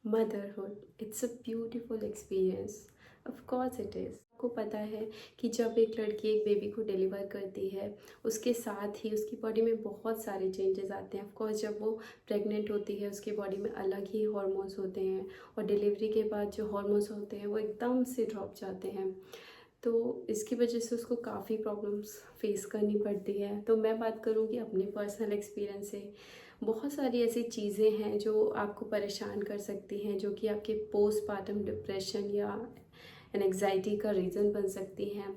Motherhood it's a beautiful experience. Of course it is. आपको पता है कि जब एक लड़की एक बेबी को डिलीवर करती है, उसके साथ ही उसकी बॉडी में बहुत सारे चेंजेस आते हैं। ऑफ कोर्स जब वो प्रेग्नेंट होती है उसकी बॉडी में अलग ही हार्मोन्स होते हैं, और डिलीवरी के बाद जो हार्मोन्स होते हैं वो एकदम से ड्रॉप जाते हैं। तो इसकी वजह से उसको काफ़ी प्रॉब्लम्स फेस करनी पड़ती है। तो मैं बात करूँगी अपने पर्सनल एक्सपीरियंस से। बहुत सारी ऐसी चीज़ें हैं जो आपको परेशान कर सकती हैं, जो कि आपके पोस्टपार्टम डिप्रेशन या एंग्जाइटी का रीज़न बन सकती हैं।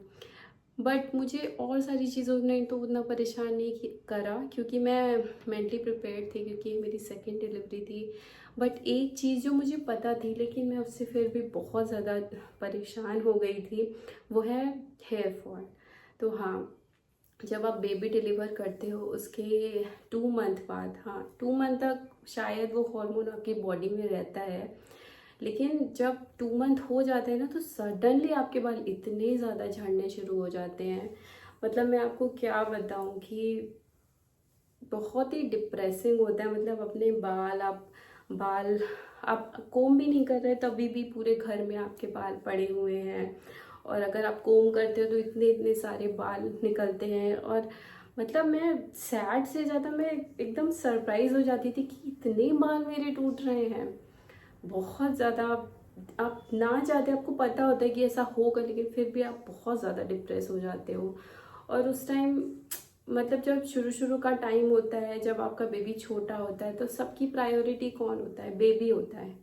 बट मुझे और सारी चीज़ों ने तो उतना परेशान नहीं करा, क्योंकि मैं मेंटली प्रिपेयर्ड थी, क्योंकि ये मेरी सेकंड डिलीवरी थी। बट एक चीज़ जो मुझे पता थी, लेकिन मैं उससे फिर भी बहुत ज़्यादा परेशान हो गई थी, वो है हेयर फॉल। तो हाँ, जब आप बेबी डिलीवर करते हो उसके 2 मंथ बाद, हाँ 2 मंथ तक शायद वो हार्मोन आपकी बॉडी में रहता है, लेकिन जब 2 मंथ हो जाते हैं ना, तो सडनली आपके बाल इतने ज़्यादा झड़ने शुरू हो जाते हैं। मतलब मैं आपको क्या बताऊँ कि बहुत ही डिप्रेसिंग होता है। मतलब अपने बाल आप कोम भी नहीं कर रहे तभी भी पूरे घर में आपके बाल पड़े हुए हैं, और अगर आप कोम करते हो तो इतने इतने सारे बाल निकलते हैं। और मतलब मैं सैड से ज़्यादा मैं एकदम सरप्राइज हो जाती थी कि इतने बाल मेरे टूट रहे हैं। बहुत ज़्यादा आप ना चाहते, आपको पता होता है कि ऐसा होगा, लेकिन फिर भी आप बहुत ज़्यादा डिप्रेस हो जाते हो। और उस टाइम मतलब जब शुरू शुरू का टाइम होता है, जब आपका बेबी छोटा होता है, तो सबकी प्रायोरिटी कौन होता है? बेबी होता है।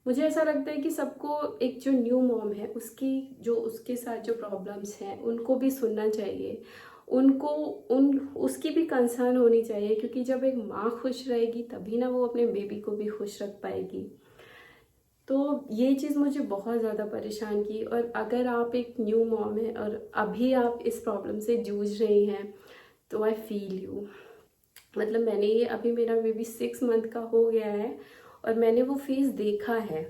मुझे ऐसा लगता है कि सबको एक जो न्यू मॉम है उसकी जो उसके साथ जो प्रॉब्लम्स हैं उनको भी सुनना चाहिए। उनको उन उसकी भी कंसर्न होनी चाहिए, क्योंकि जब एक माँ खुश रहेगी तभी ना वो अपने बेबी को भी खुश रख पाएगी। तो ये चीज़ मुझे बहुत ज़्यादा परेशान की। और अगर आप एक न्यू मॉम है और अभी आप इस प्रॉब्लम से जूझ रही हैं, तो आई फील यू। मतलब मैंने ये अभी मेरा बेबी 6 मंथ का हो गया है, और मैंने वो फेज़ देखा है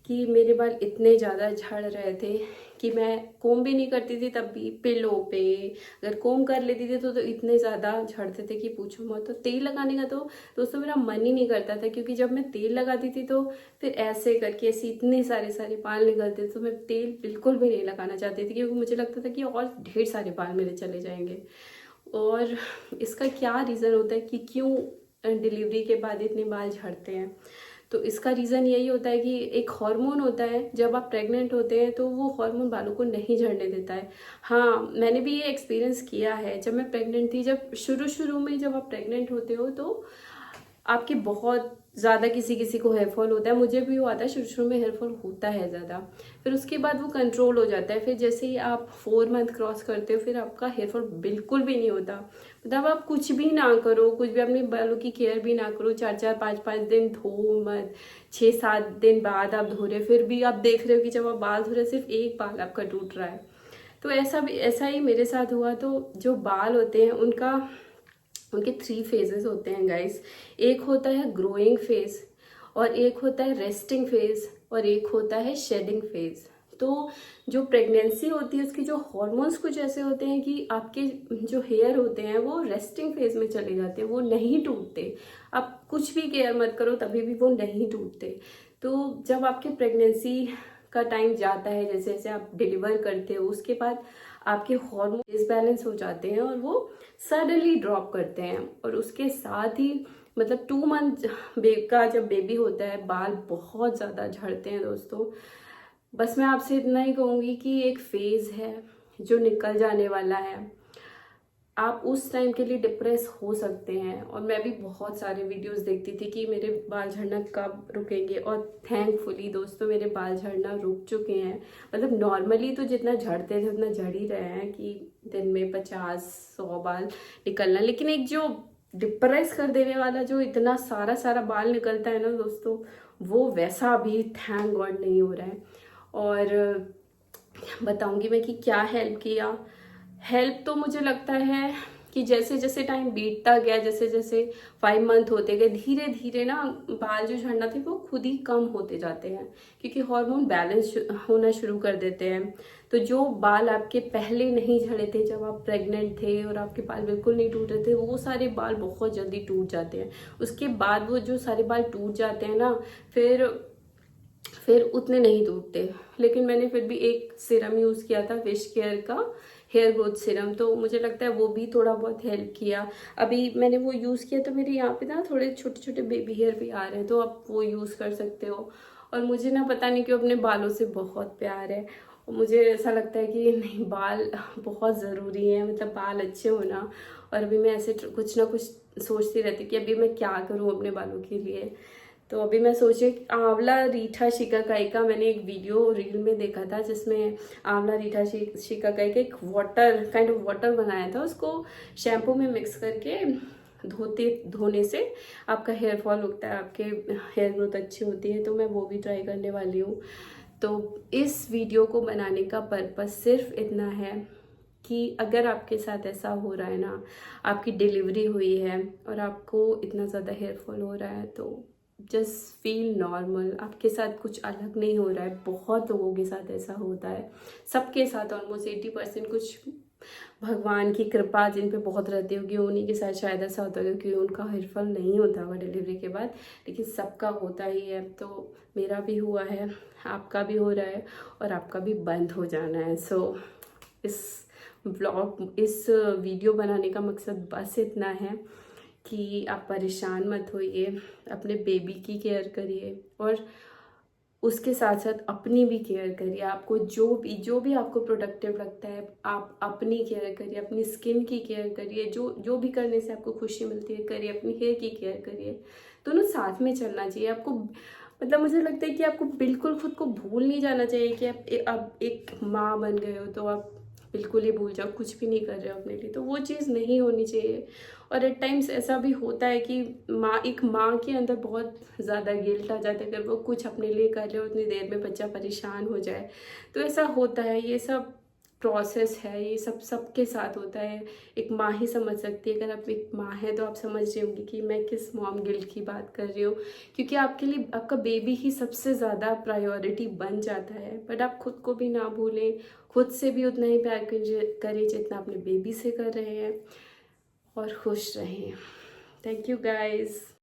कि मेरे बाल इतने ज़्यादा झड़ रहे थे कि मैं कोम भी नहीं करती थी तब भी पिलो पे, अगर कोम कर लेती थी तो इतने ज़्यादा झड़ते थे कि पूछो मत। तो तेल लगाने का तो दोस्तों मेरा मन ही नहीं करता था, क्योंकि जब मैं तेल लगाती थी तो फिर ऐसे करके ऐसे इतने सारे सारे बाल निकलते थे। तो मैं तेल बिल्कुल भी नहीं लगाना चाहती थी, क्योंकि मुझे लगता था कि और ढेर सारे बाल मेरे चले जाएंगे। और इसका क्या रीज़न होता है कि क्यों डिलीवरी के बाद इतने बाल झड़ते हैं? तो इसका रीज़न यही होता है कि एक हार्मोन होता है, जब आप प्रेग्नेंट होते हैं तो वो हार्मोन बालों को नहीं झड़ने देता है। हाँ, मैंने भी ये एक्सपीरियंस किया है जब मैं प्रेग्नेंट थी। जब शुरू शुरू में जब आप प्रेग्नेंट होते हो तो आपके बहुत ज़्यादा किसी किसी को हेयर फॉल होता है। मुझे भी हुआ था, शुरू शुरू में हेयर फॉल होता है ज़्यादा, फिर उसके बाद वो कंट्रोल हो जाता है। फिर जैसे ही आप 4 मंथ क्रॉस करते हो फिर आपका हेयर फॉल बिल्कुल भी नहीं होता। मतलब आप कुछ भी ना करो, कुछ भी अपने बालों की केयर भी ना करो, 4 4 5 5 दिन धो मत, 6 7 दिन बाद आप धो रहे, फिर भी आप देख रहे हो कि जब आप बाल धो रहे सिर्फ एक बाल आपका टूट रहा है। तो ऐसा ही मेरे साथ हुआ। तो जो बाल होते हैं उनके 3 फेजेस होते हैं गाइस। एक होता है ग्रोइंग फेज, और एक होता है रेस्टिंग फेज, और एक होता है शेडिंग फेज। तो जो प्रेगनेंसी होती है उसके जो हॉर्मोन्स कुछ ऐसे होते हैं कि आपके जो हेयर होते हैं वो रेस्टिंग फेज में चले जाते हैं, वो नहीं टूटते। आप कुछ भी केयर मत करो तभी भी वो नहीं टूटते। तो जब आपके प्रेगनेंसी का टाइम जाता है, जैसे जैसे आप डिलीवर करते हो, उसके बाद आपके हार्मोन डिसबैलेंस हो जाते हैं और वो सडनली ड्रॉप करते हैं। और उसके साथ ही मतलब 2 मंथ का जब बेबी होता है बाल बहुत ज़्यादा झड़ते हैं दोस्तों। बस मैं आपसे इतना ही कहूँगी कि एक फेज़ है जो निकल जाने वाला है। आप उस टाइम के लिए डिप्रेस हो सकते हैं। और मैं भी बहुत सारे वीडियोस देखती थी कि मेरे बाल झड़ना कब रुकेंगे, और थैंकफुली दोस्तों मेरे बाल झड़ना रुक चुके हैं। मतलब नॉर्मली तो जितना झड़ते थे उतना झड़ ही रहे हैं कि दिन में 50 100 बाल निकलना, लेकिन एक जो डिप्रेस कर देने वाला जो इतना सारा सारा बाल निकलता है ना दोस्तों, वो वैसा अभी थैंक गॉड नहीं हो रहा है। और बताऊंगी मैं कि क्या हेल्प किया। हेल्प तो मुझे लगता है कि जैसे जैसे टाइम बीतता गया, जैसे जैसे 5 मंथ होते गए, धीरे धीरे ना बाल जो झड़ना थे वो खुद ही कम होते जाते हैं, क्योंकि हार्मोन बैलेंस होना शुरू कर देते हैं। तो जो बाल आपके पहले नहीं झड़े थे जब आप प्रेग्नेंट थे और आपके बाल बिल्कुल नहीं टूट रहे थे, वो सारे बाल बहुत जल्दी टूट जाते हैं। उसके बाद वो जो सारे बाल टूट जाते हैं ना, फिर फिर उतने नहीं टूटते। लेकिन मैंने फिर भी एक सीरम यूज़ किया था विश केयर का हेयर ग्रोथ सीरम, तो मुझे लगता है वो भी थोड़ा बहुत हेल्प किया। अभी मैंने वो यूज़ किया तो मेरे यहाँ पे ना थोड़े छोटे छोटे बेबी हेयर भी आ रहे हैं, तो आप वो यूज़ कर सकते हो। और मुझे ना पता नहीं क्यों अपने बालों से बहुत प्यार है। और मुझे ऐसा लगता है कि नहीं, बाल बहुत ज़रूरी है, मतलब बाल अच्छे होना। और अभी मैं ऐसे कुछ ना कुछ सोचती रहती कि अभी मैं क्या करूँ अपने बालों के लिए। तो अभी मैं सोची आंवला रीठा शिकाकाई का मैंने एक वीडियो रील में देखा था, जिसमें आंवला रीठा शिकाकाई का एक वाटर काइंड ऑफ वाटर बनाया था। उसको शैम्पू में मिक्स करके धोने से आपका हेयर फॉल रुकता है, आपके हेयर ग्रोथ अच्छी होती है। तो मैं वो भी ट्राई करने वाली हूँ। तो इस वीडियो को बनाने का पर्पस सिर्फ इतना है कि अगर आपके साथ ऐसा हो रहा है ना, आपकी डिलीवरी हुई है और आपको इतना ज़्यादा हेयर फॉल हो रहा है, तो जस्ट फील नॉर्मल। आपके साथ कुछ अलग नहीं हो रहा है, बहुत लोगों के साथ ऐसा होता है, सबके साथ ऑलमोस्ट 80%। कुछ भगवान की कृपा जिन पे बहुत रहती होगी उन्हीं के साथ शायद ऐसा होता है, क्योंकि उनका हेयर फॉल नहीं होता होगा डिलीवरी के बाद, लेकिन सबका होता ही है। तो मेरा भी हुआ है, आपका भी हो रहा है, और आपका भी बंद हो जाना है। सो इस वीडियो बनाने का मकसद बस इतना है कि आप परेशान मत होइए, अपने बेबी की केयर करिए और उसके साथ साथ अपनी भी केयर करिए। आपको जो भी आपको प्रोडक्टिव लगता है, आप अपनी केयर करिए, अपनी स्किन की केयर करिए। जो भी करने से आपको खुशी मिलती है करिए, अपनी हेयर की केयर करिए। दोनों साथ में चलना चाहिए आपको। मतलब मुझे लगता है कि आपको बिल्कुल खुद को भूल नहीं जाना चाहिए कि आप अब एक माँ बन गए हो तो आप बिल्कुल ही भूल जाओ, कुछ भी नहीं कर रहे हो अपने लिए। तो वो चीज़ नहीं होनी चाहिए। और एट टाइम्स ऐसा भी होता है कि एक माँ के अंदर बहुत ज़्यादा गिल्ट आ जाता है, अगर वो कुछ अपने लिए कर ले उतनी देर में बच्चा परेशान हो जाए। तो ऐसा होता है, ये सब प्रोसेस है, ये सब सबके साथ होता है। एक माँ ही समझ सकती है। अगर आप एक माँ है तो आप समझ रही होंगी कि मैं किस मॉम गिल्ट की बात कर रही हूँ, क्योंकि आपके लिए आपका बेबी ही सबसे ज़्यादा प्रायोरिटी बन जाता है। बट आप खुद को भी ना भूलें, खुद से भी उतना ही प्यार करें जितना अपने बेबी से कर रहे हैं, और खुश रहें। Thank you guys.